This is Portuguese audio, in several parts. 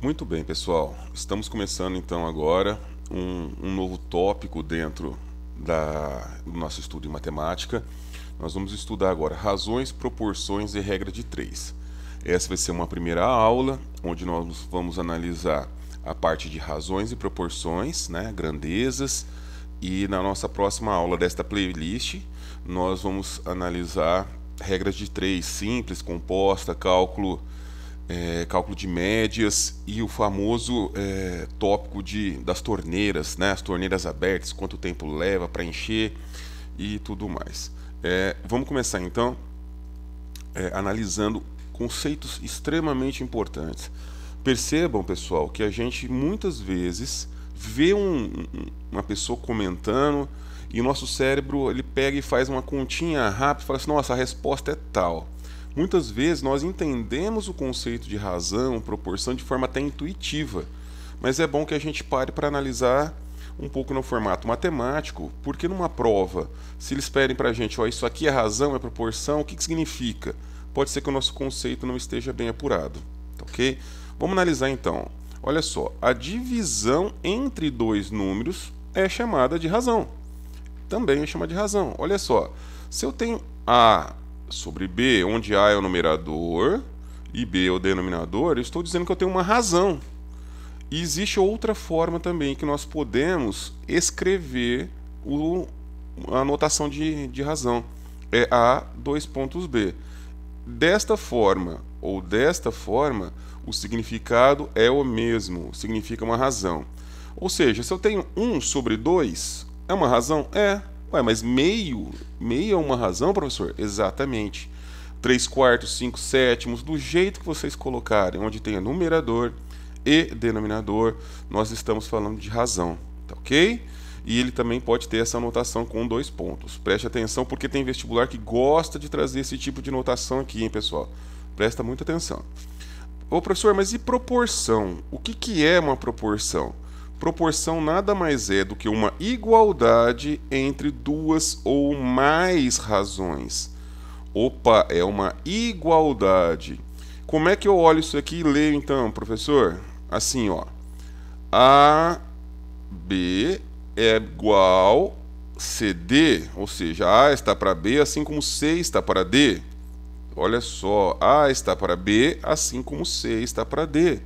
Muito bem, pessoal. Estamos começando então agora um novo tópico dentro do nosso estudo em matemática. Nós vamos estudar agora razões, proporções e regra de três. Essa vai ser uma primeira aula, onde nós vamos analisar a parte de razões e proporções, né, grandezas. E na nossa próxima aula desta playlist, nós vamos analisar regras de três simples, composta, cálculo de médias e o famoso tópico das torneiras, né? As torneiras abertas, quanto tempo leva para encher e tudo mais. Vamos começar então analisando conceitos extremamente importantes. Percebam, pessoal, que a gente muitas vezes vê uma pessoa comentando e o nosso cérebro ele pega e faz uma continha rápida e fala assim, nossa, a resposta é tal. Muitas vezes nós entendemos o conceito de razão, proporção de forma até intuitiva, mas é bom que a gente pare para analisar um pouco no formato matemático, porque numa prova, se eles pedem para a gente, ó, isso aqui é razão, é proporção, o que significa? Pode ser que o nosso conceito não esteja bem apurado, tá ok? Vamos analisar então. Olha só, a divisão entre dois números é chamada de razão. Também é chamada de razão. Olha só, se eu tenho A sobre B, onde A é o numerador e B é o denominador, eu estou dizendo que eu tenho uma razão. E existe outra forma também que nós podemos escrever a notação de razão. É A, dois pontos B. Desta forma ou desta forma, o significado é o mesmo, significa uma razão. Ou seja, se eu tenho 1 sobre 2, é uma razão? É. Ué, mas meio é uma razão, professor? Exatamente. 3 quartos, 5 sétimos, do jeito que vocês colocarem, onde tenha numerador e denominador, nós estamos falando de razão, tá ok? E ele também pode ter essa notação com 2 pontos. Preste atenção, porque tem vestibular que gosta de trazer esse tipo de notação aqui, hein, pessoal? Presta muita atenção. Ô, professor, mas e proporção? O que é uma proporção? Proporção nada mais é do que uma igualdade entre duas ou mais razões. Opa, é uma igualdade. Como é que eu olho isso aqui e leio então, professor? Assim, ó. AB é igual CD, ou seja, A está para B, assim como C está para D. Olha só, A está para B, assim como C está para D.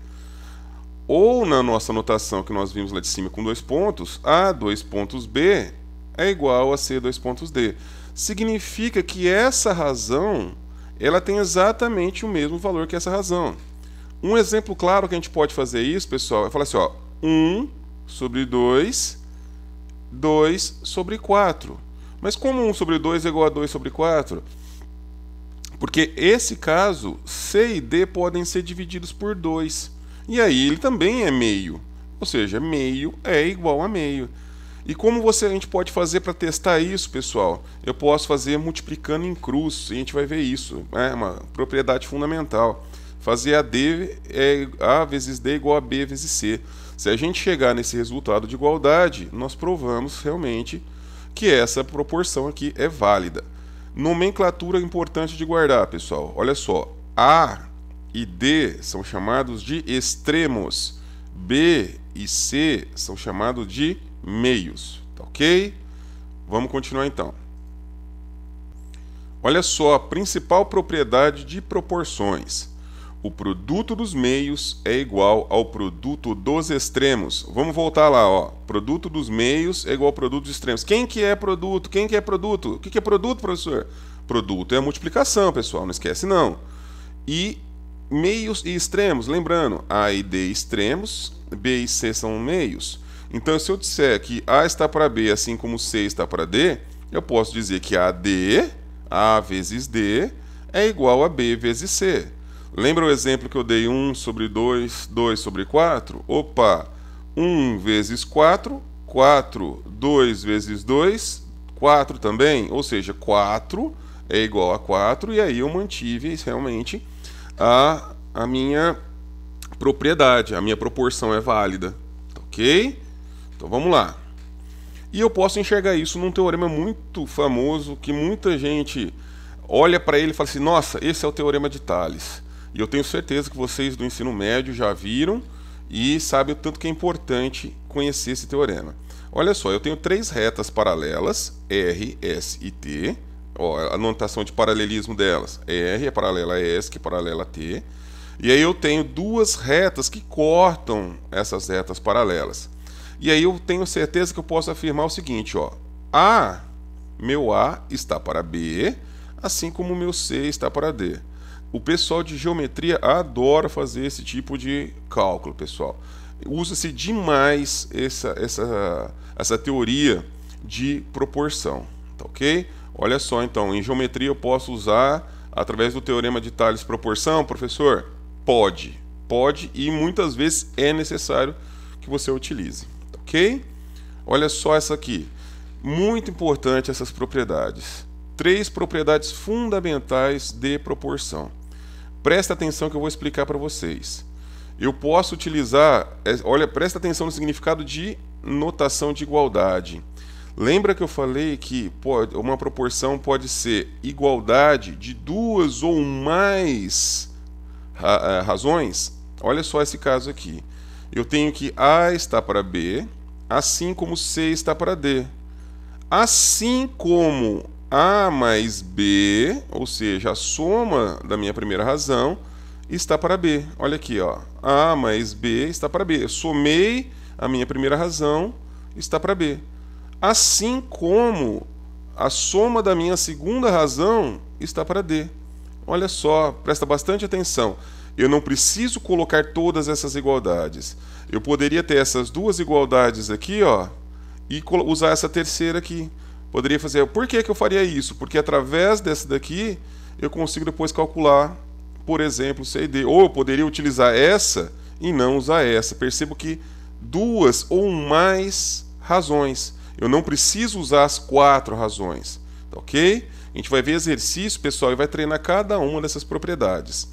Ou na nossa notação que nós vimos lá de cima com 2 pontos, A, 2 pontos B é igual a C, 2 pontos D. Significa que essa razão ela tem exatamente o mesmo valor que essa razão. Um exemplo claro que a gente pode fazer isso, pessoal, é falar assim, ó, 1 sobre 2, 2 sobre 4. Mas como 1 sobre 2 é igual a 2 sobre 4? Porque esse caso, C e D podem ser divididos por 2. E aí ele também é meio. Ou seja, meio é igual a meio. E como a gente pode fazer para testar isso, pessoal? Eu posso fazer multiplicando em cruz, e a gente vai ver isso. É uma propriedade fundamental. Fazer A vezes D igual a B vezes C. Se a gente chegar nesse resultado de igualdade, nós provamos realmente que essa proporção aqui é válida. Nomenclatura importante de guardar, pessoal. Olha só, A e D são chamados de extremos. B e C são chamados de meios. Tá ok? Vamos continuar então. Olha só a principal propriedade de proporções. O produto dos meios é igual ao produto dos extremos. Vamos voltar lá, ó. Produto dos meios é igual ao produto dos extremos. Quem que é produto? Quem que é produto? O que é produto, professor? Produto é a multiplicação, pessoal. Não esquece, não. E meios e extremos, lembrando, A e D extremos, B e C são meios. Então, se eu disser que A está para B, assim como C está para D, eu posso dizer que AD, A vezes D, é igual a B vezes C. Lembra o exemplo que eu dei 1 sobre 2, 2 sobre 4? Opa, 1 vezes 4, 4, 2 vezes 2, 4 também, ou seja, 4 é igual a 4, e aí eu mantive realmente a minha propriedade, a minha proporção é válida, ok? Então vamos lá. E eu posso enxergar isso num teorema muito famoso, que muita gente olha para ele e fala assim, nossa, esse é o teorema de Tales. E eu tenho certeza que vocês do ensino médio já viram, e sabe o tanto que é importante conhecer esse teorema. Olha só, eu tenho três retas paralelas, R, S e T. Ó, a notação de paralelismo delas, R é paralela a S, que é paralela a T. E aí eu tenho duas retas que cortam essas retas paralelas. E aí eu tenho certeza que eu posso afirmar o seguinte, ó. Meu A está para B, assim como o meu C está para D. O pessoal de geometria adora fazer esse tipo de cálculo, pessoal. Usa-se demais essa teoria de proporção, tá ok? Olha só, então, em geometria eu posso usar, através do teorema de Tales, proporção, professor? Pode e muitas vezes é necessário que você utilize, tá ok? Olha só essa aqui, muito importante essas propriedades. Três propriedades fundamentais de proporção. Presta atenção que eu vou explicar para vocês. Eu posso utilizar, olha, presta atenção no significado de notação de igualdade. Lembra que eu falei que uma proporção pode ser igualdade de duas ou mais razões? Olha só esse caso aqui. Eu tenho que A está para B, assim como C está para D. Assim como A mais B, ou seja, a soma da minha primeira razão, está para B. Olha aqui, ó. A mais B está para B. Eu somei a minha primeira razão, está para B. Assim como a soma da minha segunda razão está para D. Olha só, presta bastante atenção. Eu não preciso colocar todas essas igualdades. Eu poderia ter essas duas igualdades aqui, ó, e usar essa terceira aqui. Poderia fazer. Por que eu faria isso? Porque através dessa daqui eu consigo depois calcular, por exemplo, C e D. Ou eu poderia utilizar essa e não usar essa. Percebo que duas ou mais razões. Eu não preciso usar as quatro razões, tá ok? A gente vai ver exercício, pessoal, e vai treinar cada uma dessas propriedades.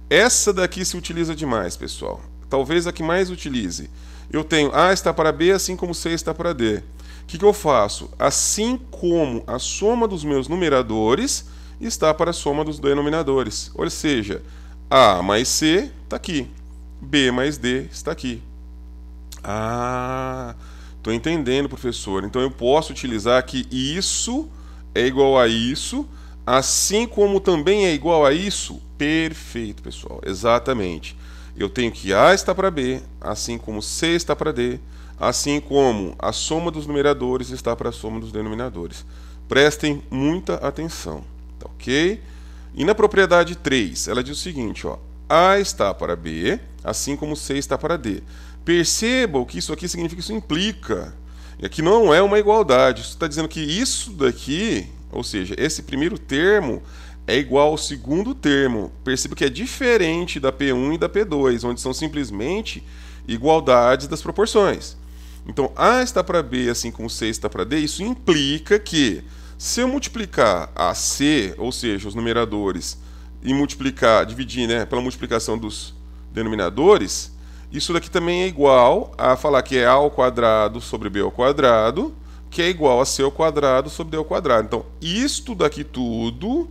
Essa daqui se utiliza demais, pessoal. Talvez a que mais utilize. Eu tenho A está para B, assim como C está para D. O que eu faço? Assim como a soma dos meus numeradores está para a soma dos denominadores. Ou seja, A mais C está aqui. B mais D está aqui. Estou entendendo, professor. Então eu posso utilizar que isso é igual a isso, assim como também é igual a isso. Perfeito, pessoal. Exatamente. Eu tenho que A está para B, assim como C está para D, assim como a soma dos numeradores está para a soma dos denominadores. Prestem muita atenção, tá ok? E na propriedade 3, ela diz o seguinte, ó, A está para B, assim como C está para D. Percebam que isso aqui significa, isso implica. E aqui não é uma igualdade. Isso está dizendo que isso daqui, ou seja, esse primeiro termo é igual ao segundo termo. Perceba que é diferente da P1 e da P2, onde são simplesmente igualdades das proporções. Então, A está para B, assim como C está para D, isso implica que, se eu multiplicar a C, ou seja, os numeradores, e dividir, né, pela multiplicação dos denominadores, isso daqui também é igual a falar que é A ao quadrado sobre B ao quadrado, que é igual a C ao quadrado sobre D ao quadrado. Então, isto daqui tudo,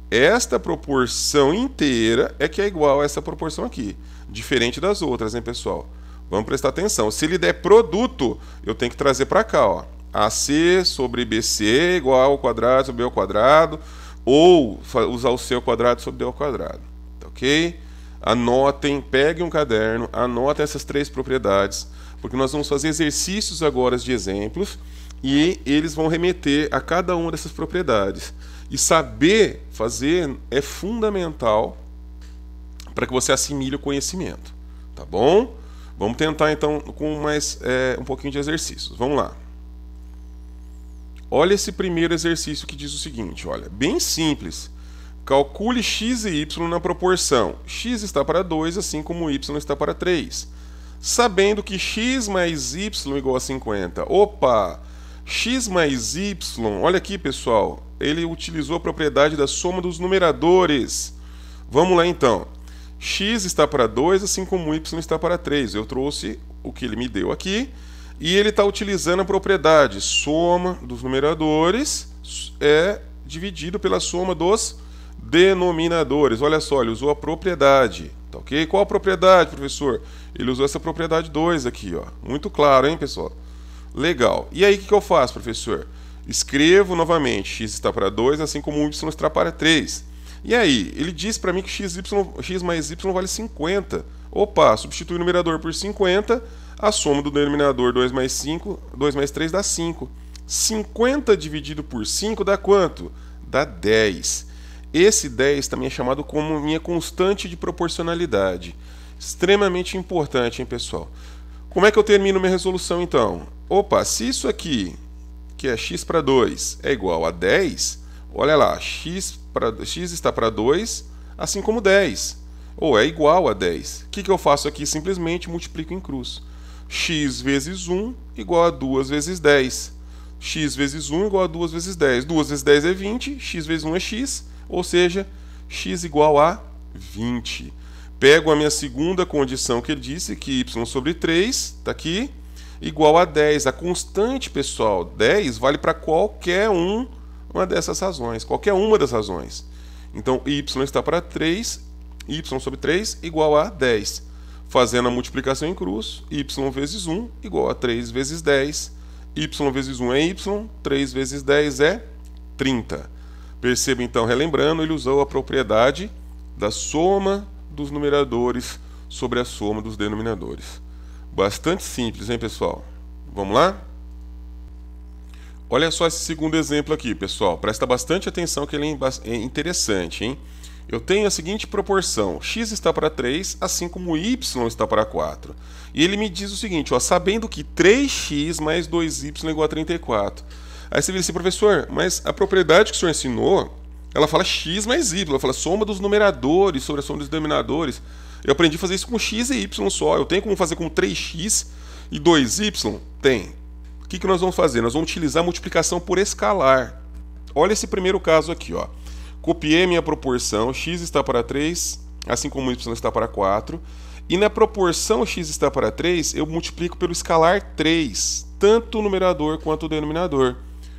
esta proporção inteira é que é igual a essa proporção aqui, diferente das outras, hein, pessoal? Vamos prestar atenção. Se ele der produto, eu tenho que trazer para cá, ó. AC sobre BC igual ao quadrado sobre B ao quadrado, ou usar o C ao quadrado sobre D ao quadrado, tá ok? Anotem, peguem um caderno, anotem essas três propriedades, porque nós vamos fazer exercícios agora de exemplos e eles vão remeter a cada uma dessas propriedades. E saber fazer é fundamental para que você assimile o conhecimento, tá bom? Vamos tentar então com mais um pouquinho de exercícios. Vamos lá. Olha esse primeiro exercício que diz o seguinte, olha, bem simples. Calcule x e y na proporção. X está para 2, assim como y está para 3. Sabendo que x mais y igual a 50. Opa! X mais y, olha aqui, pessoal. Ele utilizou a propriedade da soma dos numeradores. Vamos lá, então. X está para 2, assim como y está para 3. Eu trouxe o que ele me deu aqui. E ele está utilizando a propriedade soma dos numeradores é dividido pela soma dos denominadores. Olha só, ele usou a propriedade, tá ok? Qual a propriedade, professor? Ele usou essa propriedade 2 aqui, ó. Muito claro, hein, pessoal? Legal. E aí, o que eu faço, professor? Escrevo novamente, x está para 2, assim como y está para 3. E aí, ele diz para mim que x mais y vale 50. Opa, substitui o numerador por 50, a soma do denominador 2 mais 5, 2 mais 3 dá 5. 50 dividido por 5 dá quanto? Dá 10. Esse 10 também é chamado como minha constante de proporcionalidade. Extremamente importante, hein, pessoal? Como é que eu termino minha resolução, então? Opa, se isso aqui, que é x para 2, é igual a 10, olha lá, x está para 2, assim como 10. Ou é igual a 10. O que eu faço aqui? Simplesmente multiplico em cruz. X vezes 1 igual a 2 vezes 10. X vezes 1 igual a 2 vezes 10. 2 vezes 10 é 20, x vezes 1 é x, ou seja, x igual a 20. Pego a minha segunda condição que ele disse, que y sobre 3, está aqui, igual a 10. A constante, pessoal, 10 vale para qualquer uma dessas razões, qualquer uma das razões. Então, y está para 3, y sobre 3 igual a 10. Fazendo a multiplicação em cruz, y vezes 1 igual a 3 vezes 10. Y vezes 1 é y, 3 vezes 10 é 30. Perceba então, relembrando, ele usou a propriedade da soma dos numeradores sobre a soma dos denominadores. Bastante simples, hein, pessoal? Vamos lá? Olha só esse segundo exemplo aqui, pessoal. Presta bastante atenção que ele é interessante, hein? Eu tenho a seguinte proporção, x está para 3, assim como y está para 4. E ele me diz o seguinte, ó, sabendo que 3x mais 2y é igual a 34. Aí você vira assim, professor, mas a propriedade que o senhor ensinou, ela fala x mais y, ela fala soma dos numeradores sobre a soma dos denominadores. Eu aprendi a fazer isso com x e y só. Eu tenho como fazer com 3x e 2y? Tem. O que nós vamos fazer? Nós vamos utilizar a multiplicação por escalar. Olha esse primeiro caso aqui, ó. Copiei minha proporção, x está para 3, assim como y está para 4. E na proporção x está para 3, eu multiplico pelo escalar 3, tanto o numerador quanto o denominador.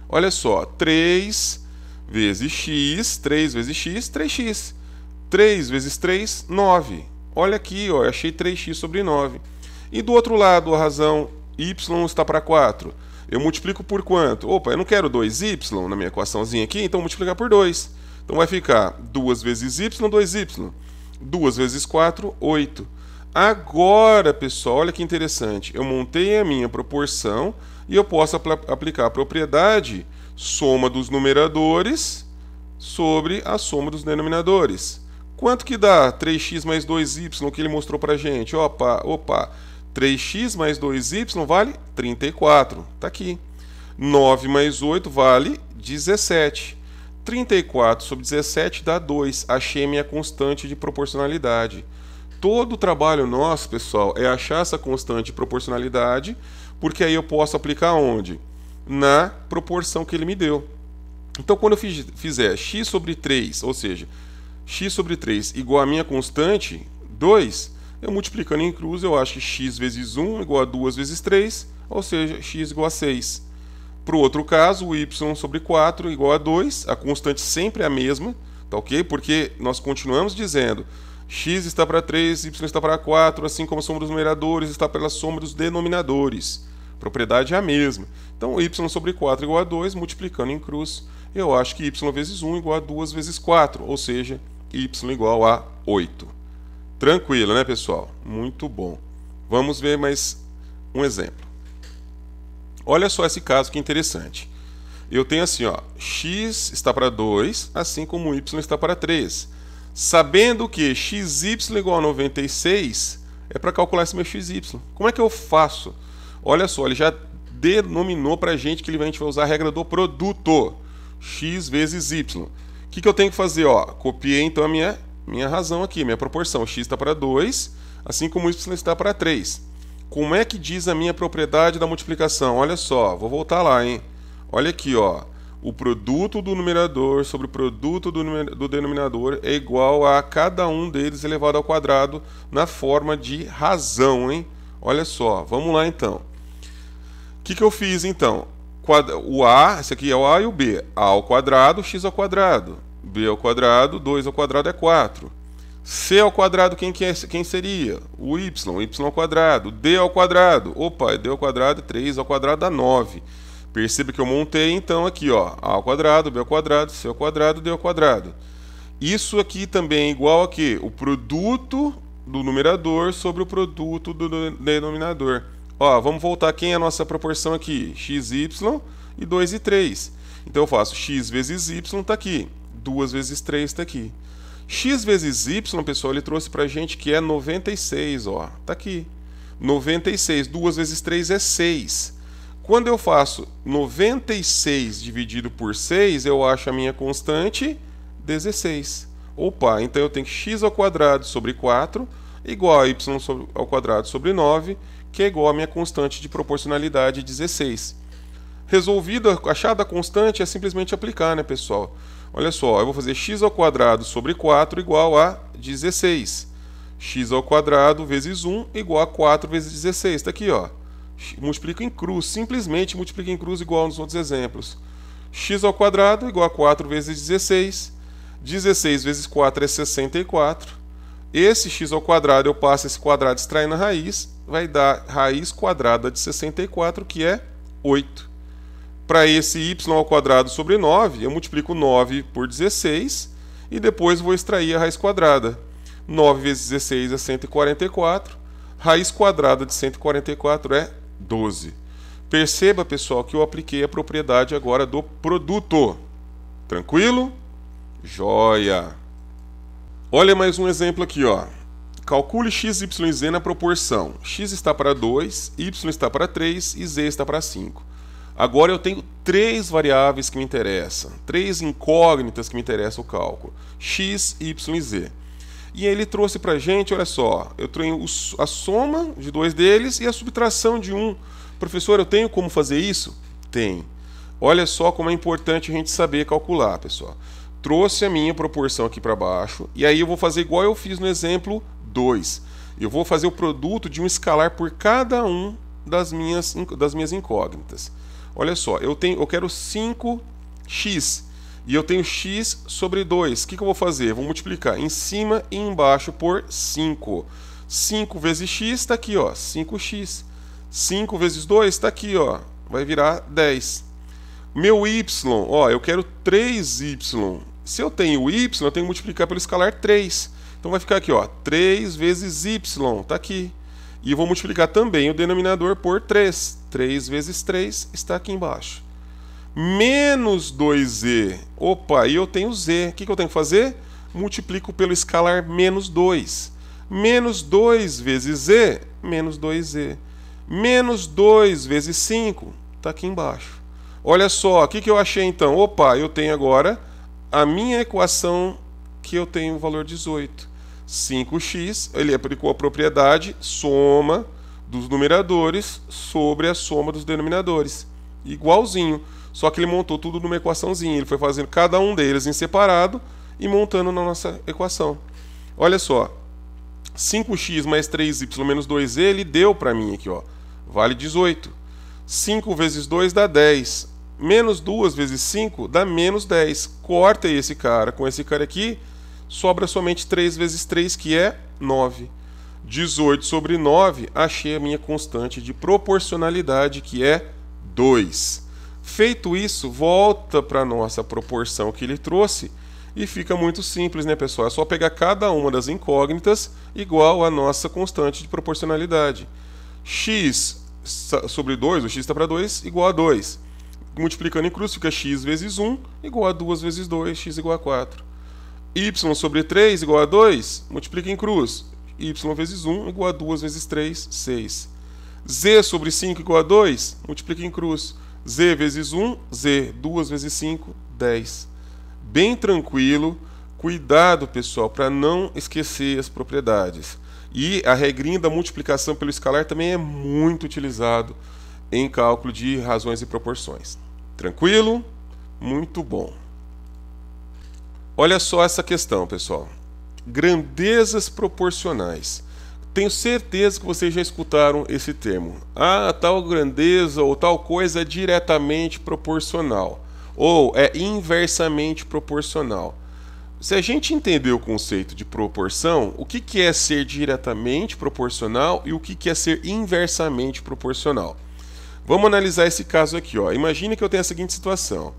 Olha só, 3 vezes x, 3 vezes x, 3x. 3 vezes 3, 9. Olha aqui, ó, eu achei 3x sobre 9. E do outro lado, a razão y está para 4. Eu multiplico por quanto? Opa, eu não quero 2y na minha equaçãozinha aqui, então vou multiplicar por 2. Então vai ficar 2 vezes y, 2y. 2 vezes 4, 8. Agora, pessoal, olha que interessante. Eu montei a minha proporção e eu posso aplicar a propriedade soma dos numeradores sobre a soma dos denominadores. Quanto que dá 3x mais 2y, que ele mostrou pra gente? Opa, 3x mais 2y vale 34. Tá aqui. 9 mais 8 vale 17. 34 sobre 17 dá 2. Achei minha constante de proporcionalidade. Todo o trabalho nosso, pessoal, é achar essa constante de proporcionalidade, porque aí eu posso aplicar onde? Na proporção que ele me deu. Então, quando eu fizer x sobre 3, ou seja, x sobre 3 igual a minha constante, 2, eu multiplicando em cruz, eu acho que x vezes 1 igual a 2 vezes 3, ou seja, x igual a 6. Para o outro caso, o y sobre 4 igual a 2, a constante sempre é a mesma, tá ok? Porque nós continuamos dizendo x está para 3, y está para 4, assim como a soma dos numeradores está pela soma dos denominadores. A propriedade é a mesma. Então, y sobre 4 igual a 2, multiplicando em cruz, eu acho que y vezes 1 igual a 2 vezes 4, ou seja, y igual a 8. Tranquilo, né, pessoal? Muito bom. Vamos ver mais um exemplo. Olha só esse caso que interessante. Eu tenho assim, ó, x está para 2, assim como y está para 3. Sabendo que xy igual a 96, é para calcular esse meu xy. Como é que eu faço? Olha só, ele já denominou para a gente que a gente vai usar a regra do produto. X vezes y. O que eu tenho que fazer? Ó, copiei então a minha razão aqui, minha proporção. X está para 2, assim como y está para 3. Como é que diz a minha propriedade da multiplicação? Olha só, vou voltar lá, hein? Olha aqui, ó. O produto do numerador sobre o produto do denominador é igual a cada um deles elevado ao quadrado na forma de razão, hein? Olha só, vamos lá então. O que eu fiz então? O A, esse aqui é o A e o B. A ao quadrado, x ao quadrado. b ao quadrado, 2 ao quadrado é 4. C ao quadrado, quem seria? O y ao quadrado. D ao quadrado, opa, d ao quadrado, 3 ao quadrado dá 9. Perceba que eu montei, então, aqui, ó, a ao quadrado, b ao quadrado, c ao quadrado, d ao quadrado. Isso aqui também é igual a quê? O produto do numerador sobre o produto do denominador. Ó, vamos voltar quem é a nossa proporção aqui? X, y e 2 e 3. Então eu faço x vezes y, está aqui. 2 vezes 3 está aqui. X vezes y, pessoal, ele trouxe para a gente que é 96, ó. Está aqui. 96. 2 vezes 3 é 6. Quando eu faço 96 dividido por 6, eu acho a minha constante 16. Opa, então eu tenho que x ao quadrado sobre 4 igual a y ao quadrado sobre 9, que é igual a minha constante de proporcionalidade 16. Resolvido, achada a constante, é simplesmente aplicar, né, pessoal? Olha só, eu vou fazer x ao quadrado sobre 4 igual a 16. X ao quadrado vezes 1 igual a 4 vezes 16. Está aqui, ó. Multiplico em cruz, simplesmente multiplico em cruz igual nos outros exemplos. X ao quadrado igual a 4 vezes 16. 16 vezes 4 é 64. Esse x ao quadrado, eu passo esse quadrado extraindo a raiz, vai dar raiz quadrada de 64, que é 8. Para esse y ao quadrado sobre 9, eu multiplico 9 por 16 e depois vou extrair a raiz quadrada. 9 vezes 16 é 144. Raiz quadrada de 144 é 12. Perceba, pessoal, que eu apliquei a propriedade agora do produto. Tranquilo? Joia! Olha mais um exemplo aqui, ó. Calcule x, y e z na proporção. X está para 2, y está para 3 e z está para 5. Agora eu tenho 3 variáveis que me interessam, 3 incógnitas que me interessam o cálculo. X, y e z. E ele trouxe para a gente, olha só, eu tenho a soma de 2 deles e a subtração de 1. Professor, eu tenho como fazer isso? Tem. Olha só como é importante a gente saber calcular, pessoal. Trouxe a minha proporção aqui para baixo, e aí eu vou fazer igual eu fiz no exemplo 2. Eu vou fazer o produto de um escalar por cada um das minhas incógnitas. Olha só, eu quero 5x, e eu tenho x sobre 2. O que eu vou fazer? Eu vou multiplicar em cima e embaixo por 5. 5 vezes x está aqui, ó, 5x. 5 vezes 2 está aqui, ó, vai virar 10. Meu y, ó, eu quero 3y. Se eu tenho y, eu tenho que multiplicar pelo escalar 3. Então vai ficar aqui, ó, 3 vezes y, está aqui. E eu vou multiplicar também o denominador por 3. 3 vezes 3 está aqui embaixo. Menos 2z. Opa, e eu tenho z. O que eu tenho que fazer? Multiplico pelo escalar menos 2. Menos 2 vezes z, menos 2z. Menos 2 vezes 5 está aqui embaixo. Olha só, o que eu achei então? Opa, eu tenho agora a minha equação que eu tenho o valor 18. 5x, ele aplicou a propriedade soma dos numeradores sobre a soma dos denominadores. Igualzinho, só que ele montou tudo numa equaçãozinha. Ele foi fazendo cada um deles em separado e montando na nossa equação. Olha só, 5x mais 3y menos 2z, ele deu para mim aqui, ó, vale 18. 5 vezes 2 dá 10. Menos 2 vezes 5 dá menos 10. Corta esse cara com esse cara aqui, sobra somente 3 vezes 3, que é 9. 18 sobre 9, achei a minha constante de proporcionalidade, que é 2. Feito isso, volta para a nossa proporção que ele trouxe e fica muito simples, né, pessoal? É só pegar cada uma das incógnitas igual à nossa constante de proporcionalidade. X sobre 2, o x está para 2, igual a 2. Multiplicando em cruz, fica x vezes 1 igual a 2 vezes 2, x igual a 4. Y sobre 3 igual a 2, multiplica em cruz. Y vezes 1 igual a 2 vezes 3, 6. Z sobre 5 igual a 2, multiplica em cruz. Z vezes 1, Z. 2 vezes 5, 10. Bem tranquilo. Cuidado, pessoal, para não esquecer as propriedades. E a regrinha da multiplicação pelo escalar também é muito utilizado em cálculo de razões e proporções. Tranquilo? Muito bom. Olha só essa questão, pessoal. Grandezas proporcionais. Tenho certeza que vocês já escutaram esse termo. Ah, tal grandeza ou tal coisa é diretamente proporcional. Ou é inversamente proporcional. se a gente entender o conceito de proporção, o que é ser diretamente proporcional e o que é ser inversamente proporcional? Vamos analisar esse caso aqui. Imagine que eu tenho a seguinte situação.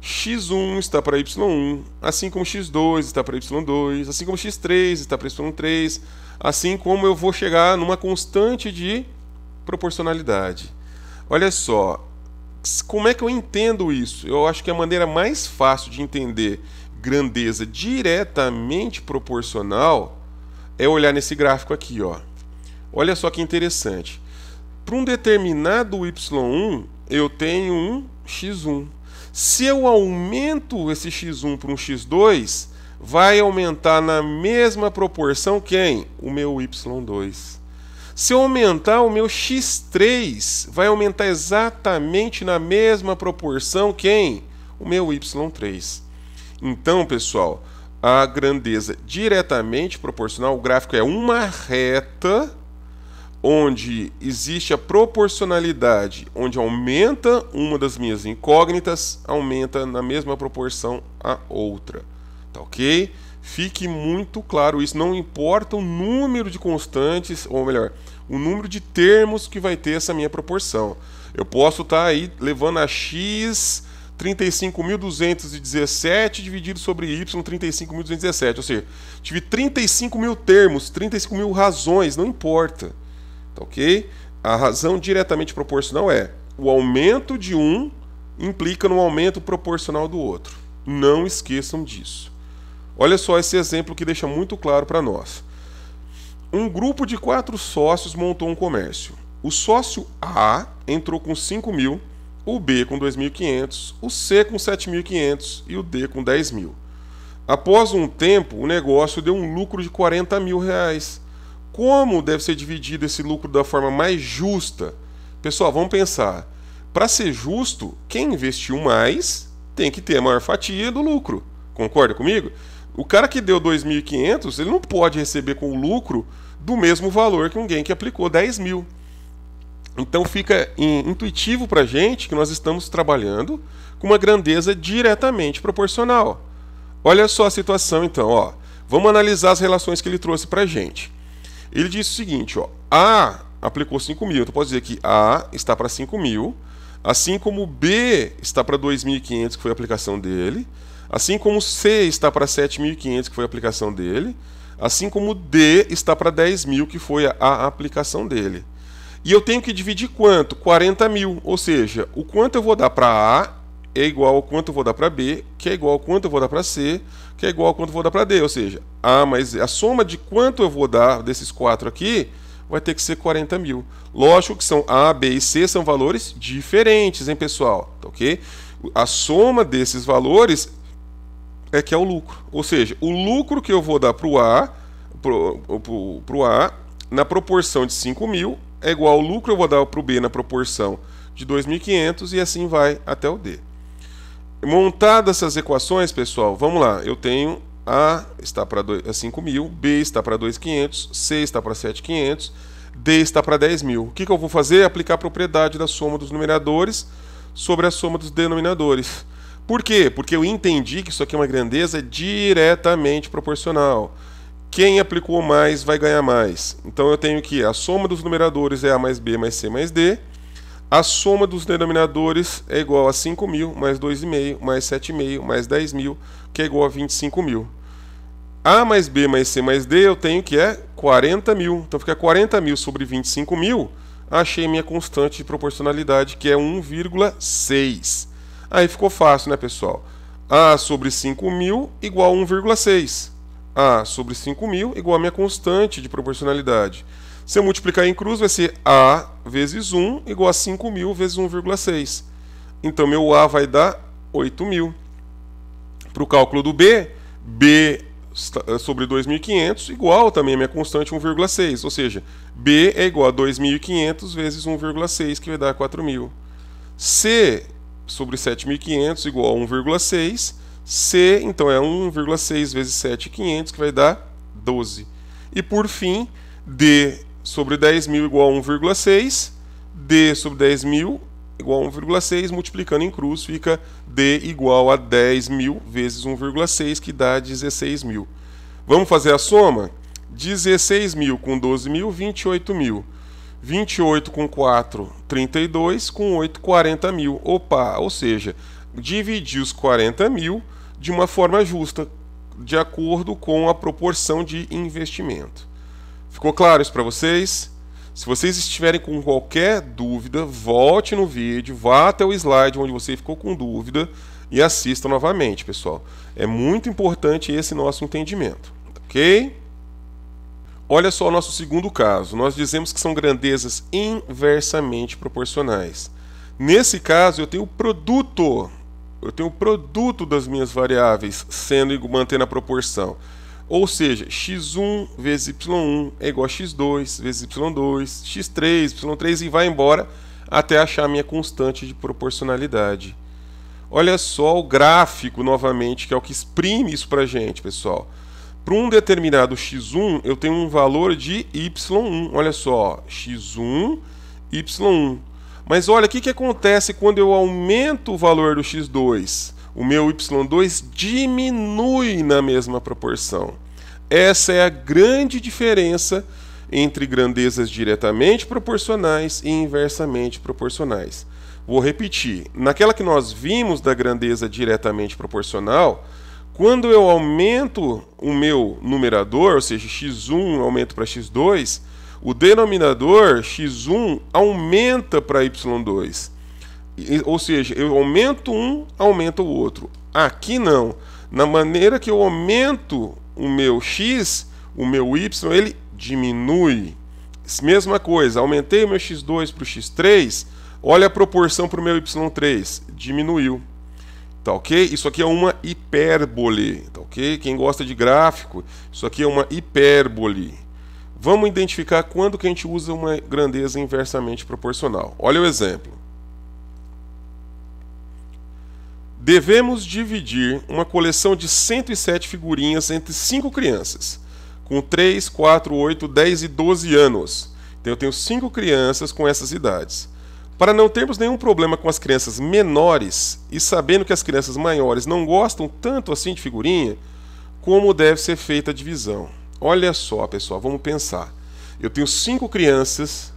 x1 está para y1, assim como x2 está para y2, assim como x3 está para y3, assim como eu vou chegar numa constante de proporcionalidade. Olha só, como é que eu entendo isso? Eu acho que a maneira mais fácil de entender grandeza diretamente proporcional é olhar nesse gráfico aqui. Olha só que interessante. Para um determinado y1, eu tenho um x1. Se eu aumento esse x1 para um x2, vai aumentar na mesma proporção quem? O meu y2. Se eu aumentar o meu x3, vai aumentar exatamente na mesma proporção quem? O meu y3. Então, pessoal, a grandeza diretamente proporcional, o gráfico é uma reta onde existe a proporcionalidade, onde aumenta uma das minhas incógnitas, aumenta na mesma proporção a outra. Tá ok? Fique muito claro isso, não importa o número de constantes, ou melhor, o número de termos que vai ter essa minha proporção. Eu posso estar aí levando a x 35.217 dividido sobre y 35.217, ou seja, tive 35.000 termos, 35.000 razões, não importa. Tá ok? A razão diretamente proporcional é o aumento de um implica no aumento proporcional do outro. Não esqueçam disso. Olha só esse exemplo que deixa muito claro para nós. Um grupo de 4 sócios montou um comércio. O sócio A entrou com 5.000, o B com 2.500, o C com 7.500 e o D com 10.000. Após um tempo, o negócio deu um lucro de R$40.000. Como deve ser dividido esse lucro da forma mais justa? Pessoal, vamos pensar. Para ser justo, quem investiu mais tem que ter a maior fatia do lucro. Concorda comigo? O cara que deu 2.500, ele não pode receber com o lucro do mesmo valor que alguém que aplicou 10.000. Então fica intuitivo para a gente que nós estamos trabalhando com uma grandeza diretamente proporcional. Olha só a situação então. Vamos analisar as relações que ele trouxe para a gente. Ele disse o seguinte, A aplicou 5.000, então pode dizer que A está para 5.000, assim como B está para 2.500, que foi a aplicação dele, assim como C está para 7.500, que foi a aplicação dele, assim como D está para 10.000, que foi a aplicação dele. E eu tenho que dividir quanto? 40.000, ou seja, o quanto eu vou dar para A é igual ao quanto eu vou dar para B, que é igual ao quanto eu vou dar para C, que é igual ao quanto eu vou dar para D, ou seja, mas a soma de quanto eu vou dar desses 4 aqui vai ter que ser 40.000. Lógico que são A, B e C são valores diferentes, hein, pessoal? Tá ok? A soma desses valores é que é o lucro, ou seja, o lucro que eu vou dar para o A, pro A na proporção de 5.000 é igual ao lucro que eu vou dar para o B na proporção de 2.500 e assim vai até o D. Montadas essas equações, pessoal, vamos lá. Eu tenho A está para 5.000, B está para 2.500, C está para 7.500, D está para 10.000. O que eu vou fazer? Aplicar a propriedade da soma dos numeradores sobre a soma dos denominadores. Por quê? Porque eu entendi que isso aqui é uma grandeza diretamente proporcional. Quem aplicou mais vai ganhar mais. Então eu tenho que a soma dos numeradores é A mais B mais C mais D. A soma dos denominadores é igual a 5.000 mais 2,5 mais 7,5 mais 10.000, que é igual a 25.000. A mais B mais C mais D eu tenho que é 40.000. Então fica 40.000 sobre 25.000. Achei minha constante de proporcionalidade, que é 1,6. Aí ficou fácil, né, pessoal? A sobre 5.000 igual a 1,6. A sobre 5.000 igual a minha constante de proporcionalidade. Se eu multiplicar em cruz, vai ser A vezes 1 igual a 5.000 vezes 1,6. Então, meu A vai dar 8.000. Para o cálculo do B, B sobre 2.500 igual também a minha constante 1,6. Ou seja, B é igual a 2.500 vezes 1,6, que vai dar 4.000. C sobre 7.500 igual a 1,6. C, então, é 1,6 vezes 7.500, que vai dar 12. E, por fim, D sobre 10.000 igual a 1,6. D sobre 10.000 igual a 1,6, multiplicando em cruz, fica D igual a 10.000 vezes 1,6, que dá 16.000. Vamos fazer a soma? 16.000 com 12.000, 28.000. 28 com 4, 32, com 8, 40.000. Opa, ou seja, dividir os 40.000 de uma forma justa, de acordo com a proporção de investimento. Ficou claro isso para vocês? Se vocês estiverem com qualquer dúvida, volte no vídeo, vá até o slide onde você ficou com dúvida e assista novamente, pessoal. É muito importante esse nosso entendimento, ok? Olha só o nosso segundo caso. Nós dizemos que são grandezas inversamente proporcionais. Nesse caso, eu tenho o produto. Eu tenho o produto das minhas variáveis mantendo a proporção. Ou seja, x1 vezes y1 é igual a x2 vezes y2, x3, y3 e vai embora até achar a minha constante de proporcionalidade. Olha só o gráfico novamente, que é o que exprime isso para a gente, pessoal. Para um determinado x1, eu tenho um valor de y1. Olha só, x1, y1. Mas olha, o que acontece quando eu aumento o valor do x2? O meu y2 diminui na mesma proporção. Essa é a grande diferença entre grandezas diretamente proporcionais e inversamente proporcionais. Vou repetir. Naquela que nós vimos da grandeza diretamente proporcional, quando eu aumento o meu numerador, ou seja, x1 aumento para x2, o denominador x1 aumenta para y2. Ou seja, eu aumento um, aumenta o outro. Aqui não. Na maneira que eu aumento o meu x, o meu y, ele diminui. Mesma coisa, aumentei o meu x2 para o x3, olha a proporção para o meu y3, diminuiu. Tá ok? Isso aqui é uma hipérbole, tá ok? Quem gosta de gráfico, isso aqui é uma hipérbole. Vamos identificar quando que a gente usa uma grandeza inversamente proporcional. Olha o exemplo. Devemos dividir uma coleção de 107 figurinhas entre 5 crianças, com 3, 4, 8, 10 e 12 anos. Então eu tenho 5 crianças com essas idades. Para não termos nenhum problema com as crianças menores e sabendo que as crianças maiores não gostam tanto assim de figurinha, como deve ser feita a divisão? Olha só, pessoal, vamos pensar. Eu tenho 5 crianças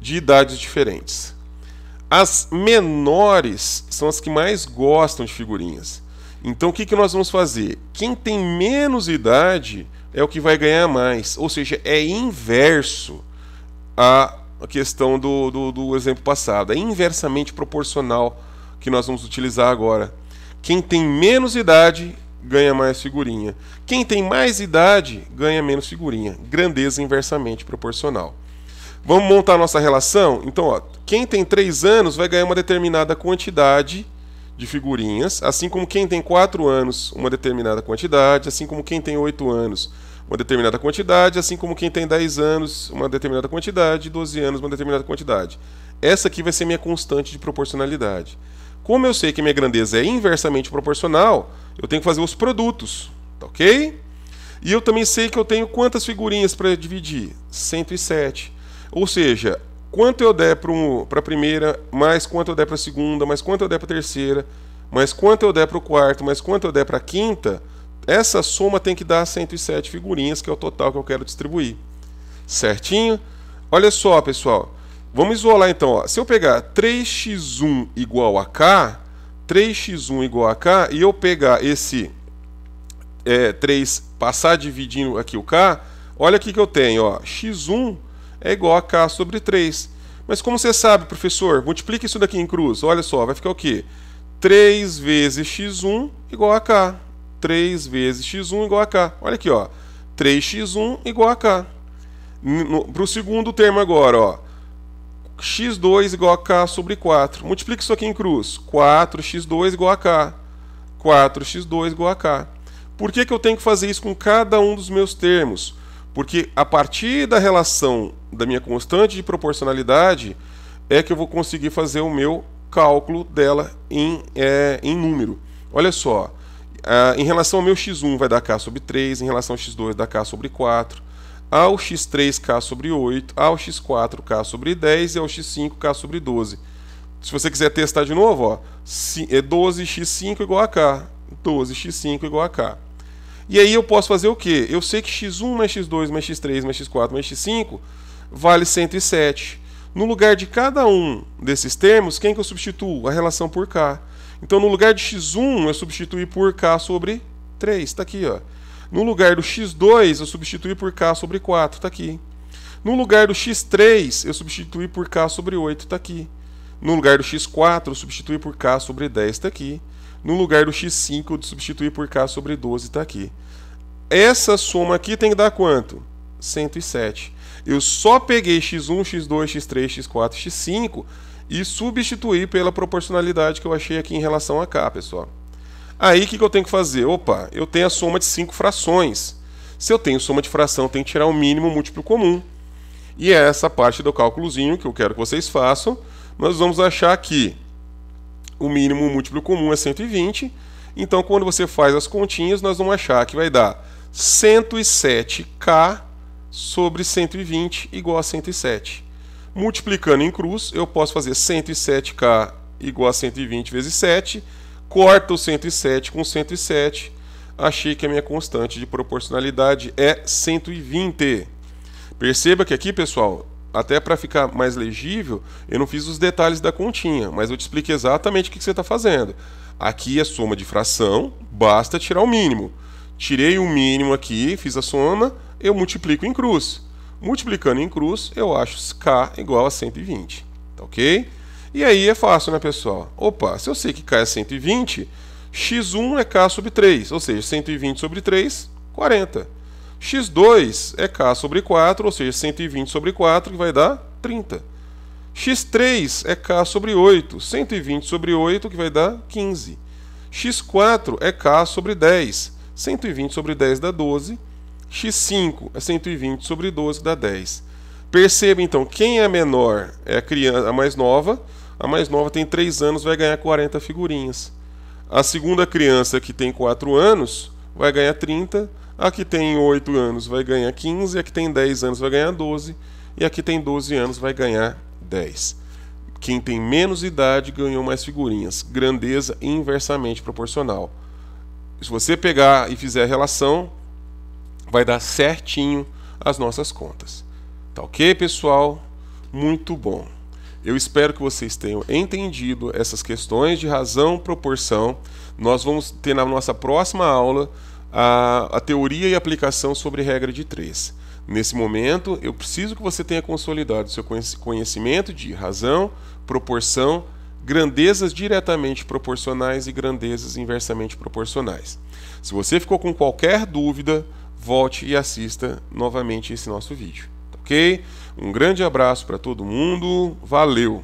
de idades diferentes. As menores são as que mais gostam de figurinhas. Então o que nós vamos fazer? Quem tem menos idade é o que vai ganhar mais. Ou seja, é inverso a questão do exemplo passado. É inversamente proporcional que nós vamos utilizar agora. Quem tem menos idade ganha mais figurinha. Quem tem mais idade ganha menos figurinha. Grandeza inversamente proporcional. Vamos montar a nossa relação? Então, ó, quem tem 3 anos vai ganhar uma determinada quantidade de figurinhas, assim como quem tem 4 anos, uma determinada quantidade, assim como quem tem 8 anos, uma determinada quantidade, assim como quem tem 10 anos, uma determinada quantidade, 12 anos, uma determinada quantidade. Essa aqui vai ser minha constante de proporcionalidade. Como eu sei que minha grandeza é inversamente proporcional, eu tenho que fazer os produtos, tá ok? E eu também sei que eu tenho quantas figurinhas para dividir? 107. Ou seja, quanto eu der para a primeira, mais quanto eu der para a segunda, mais quanto eu der para a terceira, mais quanto eu der para o quarto, mais quanto eu der para a quinta, essa soma tem que dar 107 figurinhas, que é o total que eu quero distribuir. Certinho? Olha só, pessoal. Vamos isolar então. Ó. Se eu pegar 3x1 igual a k, 3x1 igual a k, e eu pegar esse 3, passar dividindo aqui o k, olha aqui que eu tenho. Ó, x1 é igual a k sobre 3. Mas como você sabe, professor? Multiplica isso daqui em cruz. Olha só, vai ficar o quê? 3 vezes x1 igual a k. 3 vezes x1 igual a k. Olha aqui, ó. 3x1 igual a k. Para o segundo termo agora, ó. x2 igual a k sobre 4. Multiplica isso aqui em cruz. 4x2 igual a k. 4x2 igual a k. Por que eu tenho que fazer isso com cada um dos meus termos? Porque a partir da relação da minha constante de proporcionalidade é que eu vou conseguir fazer o meu cálculo dela em número. Olha só, em relação ao meu x1 vai dar k sobre 3, em relação ao x2 dá k sobre 4, ao x3 k sobre 8, ao x4 k sobre 10 e ao x5 k sobre 12. Se você quiser testar de novo, ó, é 12x5 igual a k. 12x5 igual a k. E aí eu posso fazer o quê? Eu sei que x1 mais x2 mais x3 mais x4 mais x5 vale 107. No lugar de cada um desses termos, quem que eu substituo? A relação por k. Então, no lugar de x1, eu substituí por k sobre 3. Está aqui, ó. No lugar do x2, eu substituí por k sobre 4. Está aqui. No lugar do x3, eu substituí por k sobre 8. Está aqui. No lugar do x4, eu substituí por k sobre 10. Está aqui. No lugar do x5, eu substituí por k sobre 12. Está aqui. Essa soma aqui tem que dar quanto? 107. Eu só peguei x1, x2, x3, x4, x5 e substituí pela proporcionalidade que eu achei aqui em relação a k, pessoal. Aí o que eu tenho que fazer? Opa, eu tenho a soma de 5 frações. Se eu tenho soma de fração, eu tenho que tirar o mínimo múltiplo comum. E é essa parte do cálculozinho que eu quero que vocês façam. Nós vamos achar que o mínimo múltiplo comum é 120. Então, quando você faz as continhas, nós vamos achar que vai dar 107k sobre 120 igual a 107. Multiplicando em cruz, eu posso fazer 107k igual a 120 vezes 7. Corta o 107 com 107. Achei que a minha constante de proporcionalidade é 120. Perceba que aqui, pessoal, até para ficar mais legível, eu não fiz os detalhes da continha, mas eu te expliquei exatamente o que você está fazendo. Aqui é soma de fração, basta tirar o mínimo. Tirei o mínimo aqui, fiz a soma, eu multiplico em cruz. Multiplicando em cruz, eu acho k igual a 120. Tá ok? E aí é fácil, né, pessoal? Opa, se eu sei que k é 120, x1 é k sobre 3, ou seja, 120 sobre 3, 40. x2 é k sobre 4, ou seja, 120 sobre 4, que vai dar 30. x3 é k sobre 8, 120 sobre 8, que vai dar 15. x4 é k sobre 10, 120 sobre 10 dá 12. x5 é 120 sobre 12, que dá 10. Perceba, então, quem é menor é a criança, a mais nova. A mais nova tem 3 anos, vai ganhar 40 figurinhas. A segunda criança, que tem 4 anos, vai ganhar 30. A que tem 8 anos vai ganhar 15. A que tem 10 anos vai ganhar 12. E a que tem 12 anos vai ganhar 10. Quem tem menos idade ganhou mais figurinhas. Grandeza inversamente proporcional. Se você pegar e fizer a relação, vai dar certinho as nossas contas. Tá ok, pessoal? Muito bom. Eu espero que vocês tenham entendido essas questões de razão, proporção. Nós vamos ter na nossa próxima aula a teoria e aplicação sobre regra de 3. Nesse momento, eu preciso que você tenha consolidado seu conhecimento de razão, proporção, grandezas diretamente proporcionais e grandezas inversamente proporcionais. Se você ficou com qualquer dúvida, volte e assista novamente esse nosso vídeo. Ok? Um grande abraço para todo mundo. Valeu!